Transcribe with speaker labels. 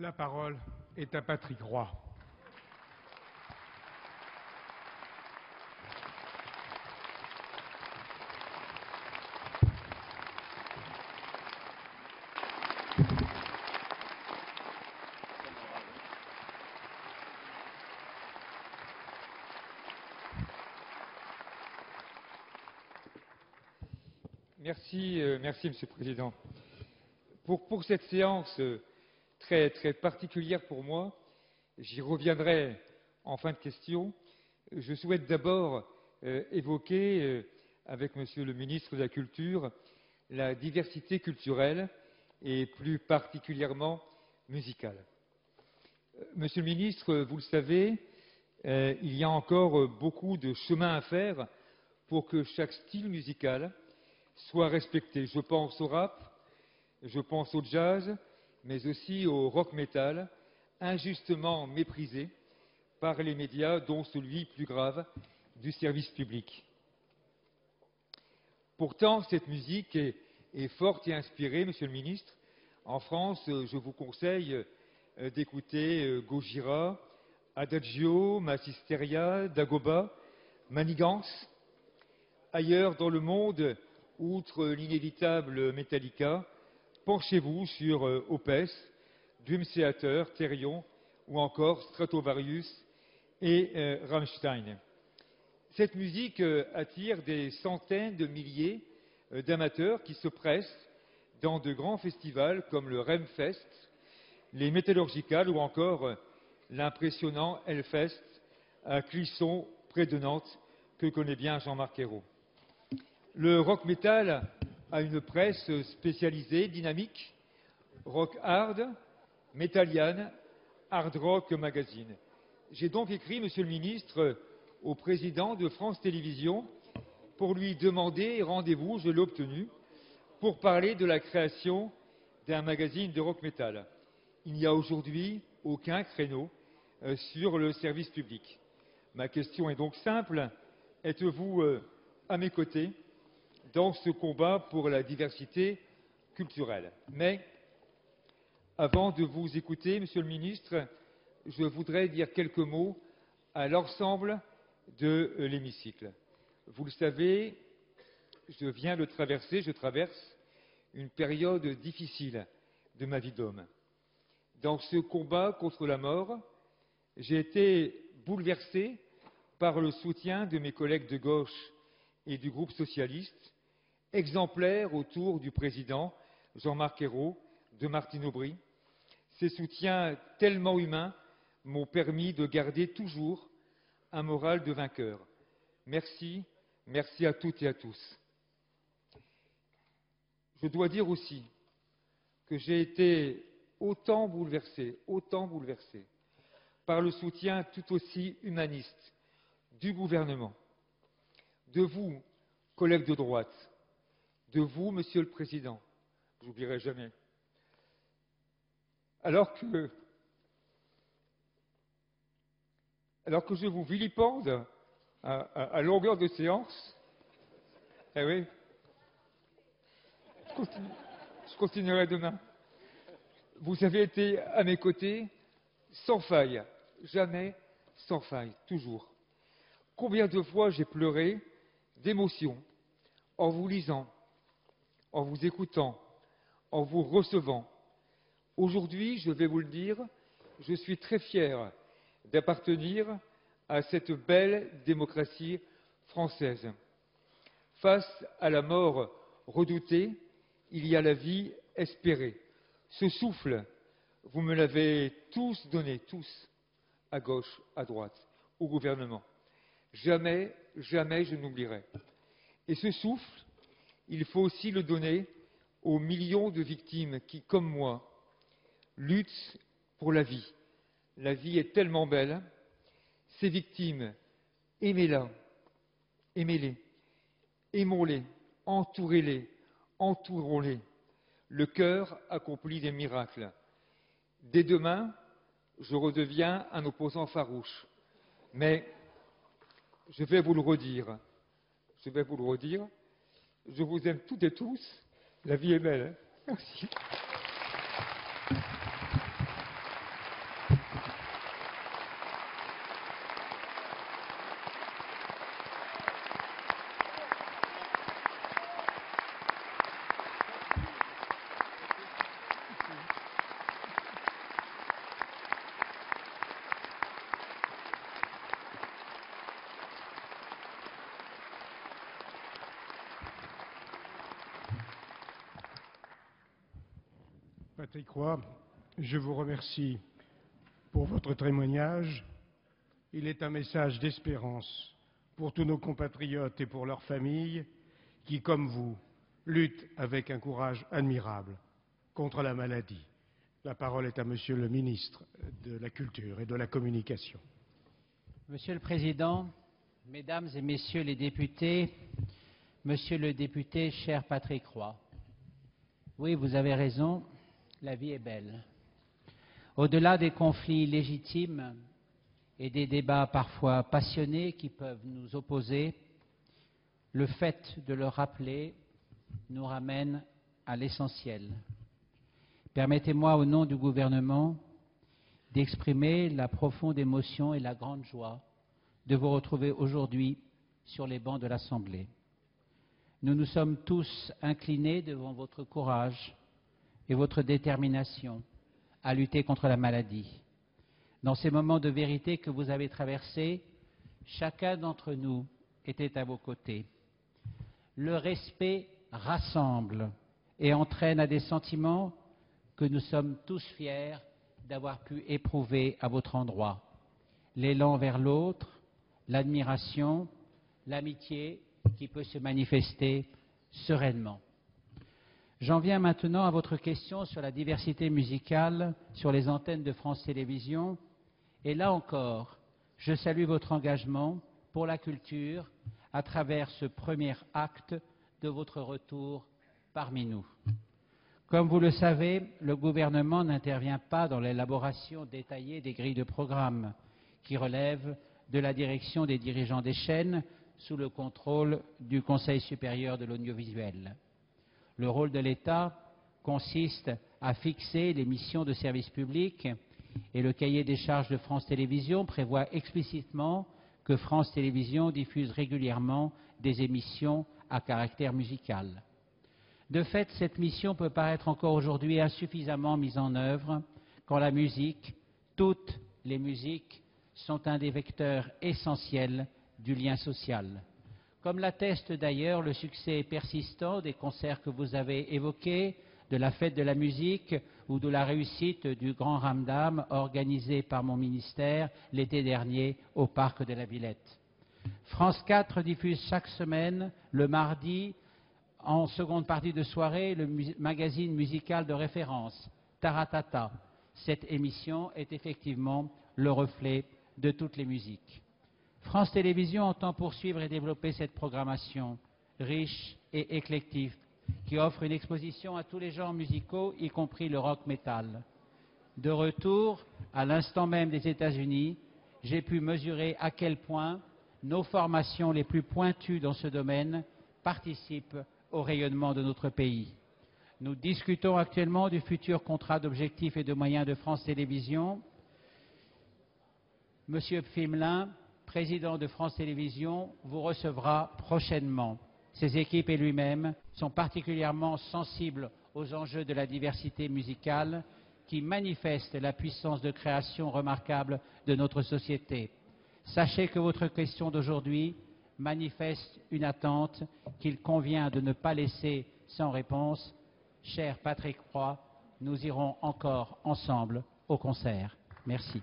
Speaker 1: La parole est à Patrick Roy.
Speaker 2: Merci, Monsieur le Président. Pour cette séance très particulière pour moi, j'y reviendrai en fin de question. Je souhaite d'abord évoquer avec Monsieur le Ministre de la Culture la diversité culturelle et plus particulièrement musicale. Monsieur le Ministre, vous le savez, il y a encore beaucoup de chemin à faire pour que chaque style musical soit respecté. Je pense au rap, je pense au jazz, mais aussi au rock metal, injustement méprisé par les médias, dont celui plus grave du service public. Pourtant, cette musique est forte et inspirée, Monsieur le Ministre. En France, je vous conseille d'écouter Gojira, Adagio, Massisteria, Dagoba, Manigance. Ailleurs dans le monde, outre l'inévitable Metallica, penchez-vous sur Opeth, Dream Theater, Therion ou encore Stratovarius et Rammstein. Cette musique attire des centaines de milliers d'amateurs qui se pressent dans de grands festivals comme le Remfest, les Metallurgical ou encore l'impressionnant Hellfest à Clisson, près de Nantes, que connaît bien Jean-Marc Ayrault. Le rock metal a une presse spécialisée, dynamique, rock hard, Metallian, Hard Rock Magazine. J'ai donc écrit, Monsieur le Ministre, au président de France Télévisions pour lui demander rendez-vous, je l'ai obtenu, pour parler de la création d'un magazine de rock metal. Il n'y a aujourd'hui aucun créneau sur le service public. Ma question est donc simple. Êtes-vous à mes côtés dans ce combat pour la diversité culturelle? Mais avant de vous écouter, Monsieur le Ministre, je voudrais dire quelques mots à l'ensemble de l'hémicycle. Vous le savez, je traverse une période difficile de ma vie d'homme. Dans ce combat contre la mort, j'ai été bouleversé par le soutien de mes collègues de gauche et du groupe socialiste, exemplaires autour du président Jean-Marc Ayrault, de Martine Aubry. Ces soutiens tellement humains m'ont permis de garder toujours un moral de vainqueur. Merci, merci à toutes et à tous. Je dois dire aussi que j'ai été autant bouleversé par le soutien tout aussi humaniste du gouvernement, de vous, collègues de droite, de vous, Monsieur le Président, j'oublierai jamais. Alors que je vous vilipende à longueur de séance, eh oui, je continuerai demain. Vous avez été à mes côtés sans faille, jamais sans faille, toujours. Combien de fois j'ai pleuré d'émotion en vous lisant, en vous écoutant, en vous recevant. Aujourd'hui, je vais vous le dire, je suis très fier d'appartenir à cette belle démocratie française. Face à la mort redoutée, il y a la vie espérée. Ce souffle, vous me l'avez tous donné, tous, à gauche, à droite, au gouvernement. Jamais, jamais je n'oublierai. Et ce souffle, il faut aussi le donner aux millions de victimes qui, comme moi, luttent pour la vie. La vie est tellement belle. Ces victimes, aimez-la, aimez-les, aimons-les, entourez-les, entourons-les. Le cœur accomplit des miracles. Dès demain, je redeviens un opposant farouche. Mais je vais vous le redire. Je vous aime toutes et tous. La vie est belle. Merci.
Speaker 1: Patrick Roy, je vous remercie pour votre témoignage. Il est un message d'espérance pour tous nos compatriotes et pour leurs familles qui, comme vous, luttent avec un courage admirable contre la maladie. La parole est à Monsieur le ministre de la Culture et de la Communication.
Speaker 3: Monsieur le Président, Mesdames et Messieurs les députés, Monsieur le député, cher Patrick Roy, oui, vous avez raison, la vie est belle. Au-delà des conflits légitimes et des débats parfois passionnés qui peuvent nous opposer, le fait de le rappeler nous ramène à l'essentiel. Permettez-moi, au nom du gouvernement, d'exprimer la profonde émotion et la grande joie de vous retrouver aujourd'hui sur les bancs de l'Assemblée. Nous nous sommes tous inclinés devant votre courage et votre détermination à lutter contre la maladie. Dans ces moments de vérité que vous avez traversés, chacun d'entre nous était à vos côtés. Le respect rassemble et entraîne à des sentiments que nous sommes tous fiers d'avoir pu éprouver à votre endroit. L'élan vers l'autre, l'admiration, l'amitié qui peut se manifester sereinement. J'en viens maintenant à votre question sur la diversité musicale sur les antennes de France Télévisions. Et là encore, je salue votre engagement pour la culture à travers ce premier acte de votre retour parmi nous. Comme vous le savez, le gouvernement n'intervient pas dans l'élaboration détaillée des grilles de programme qui relèvent de la direction des dirigeants des chaînes sous le contrôle du Conseil supérieur de l'audiovisuel. Le rôle de l'État consiste à fixer les missions de service public et le cahier des charges de France Télévisions prévoit explicitement que France Télévisions diffuse régulièrement des émissions à caractère musical. De fait, cette mission peut paraître encore aujourd'hui insuffisamment mise en œuvre quand la musique, toutes les musiques, sont un des vecteurs essentiels du lien social. Comme l'atteste d'ailleurs le succès persistant des concerts que vous avez évoqués, de la fête de la musique ou de la réussite du Grand Ramdam organisé par mon ministère l'été dernier au Parc de la Villette. France 4 diffuse chaque semaine, le mardi, en seconde partie de soirée, le magazine musical de référence, Taratata. Cette émission est effectivement le reflet de toutes les musiques. France Télévisions entend poursuivre et développer cette programmation riche et éclectique qui offre une exposition à tous les genres musicaux, y compris le rock metal. De retour, à l'instant même des États-Unis, j'ai pu mesurer à quel point nos formations les plus pointues dans ce domaine participent au rayonnement de notre pays. Nous discutons actuellement du futur contrat d'objectifs et de moyens de France Télévisions. Monsieur Pfimelin, président de France Télévisions, vous recevra prochainement. Ses équipes et lui-même sont particulièrement sensibles aux enjeux de la diversité musicale qui manifestent la puissance de création remarquable de notre société. Sachez que votre question d'aujourd'hui manifeste une attente qu'il convient de ne pas laisser sans réponse. Cher Patrick Roy, nous irons encore ensemble au concert. Merci.